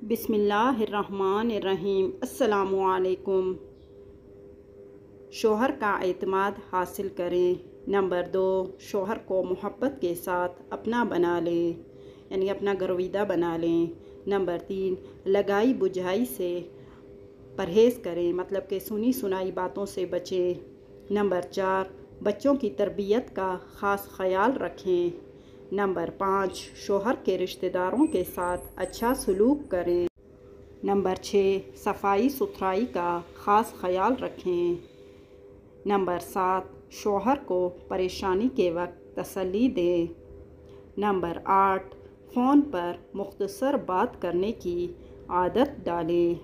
बिस्मिल्लाहिर्रहमानिर्रहीम। अस्सलामुअलैकुम। शोहर का एतमाद हासिल करें। नंबर 2, शोहर को मोहब्बत के साथ अपना बना लें, यानी अपना गर्विदा बना लें। नंबर 3, लगाई बुझाई से परहेज़ करें, मतलब कि सुनी सुनाई बातों से बचें। नंबर 4, बच्चों की तरबियत का ख़ास ख़याल रखें। नंबर 5, शोहर के रिश्तेदारों के साथ अच्छा सलूक करें। नंबर 6, सफाई सुथराई का ख़ास ख़याल रखें। नंबर 7, शोहर को परेशानी के वक्त तसल्ली दें। नंबर 8, फ़ोन पर मुख्तसर बात करने की आदत डालें।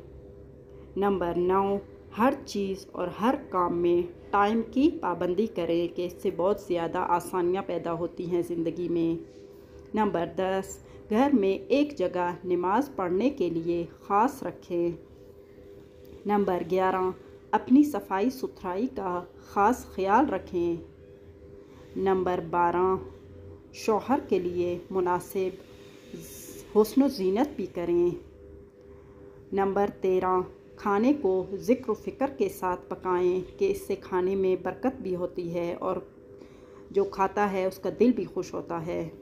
नंबर 9, हर चीज़ और हर काम में टाइम की पाबंदी करें कि इससे बहुत ज़्यादा आसानियाँ पैदा होती हैं ज़िंदगी में। नंबर 10, घर में एक जगह नमाज़ पढ़ने के लिए ख़ास रखें। नंबर 11, अपनी सफाई सुथराई का ख़ास ख्याल रखें। नंबर 12, शौहर के लिए मुनासिब हुस्न ज़ीनत भी करें। नंबर 13, खाने को ज़िक्र फ़िक्र के साथ पकाएं कि इससे खाने में बरकत भी होती है और जो खाता है उसका दिल भी खुश होता है।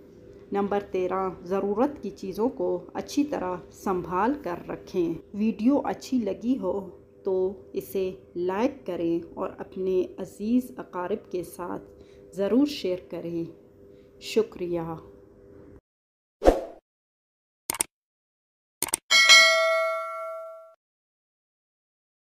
नंबर 13, ज़रूरत की चीज़ों को अच्छी तरह संभाल कर रखें। वीडियो अच्छी लगी हो तो इसे लाइक करें और अपने अज़ीज़ अकारिब के साथ ज़रूर शेयर करें। शुक्रिया।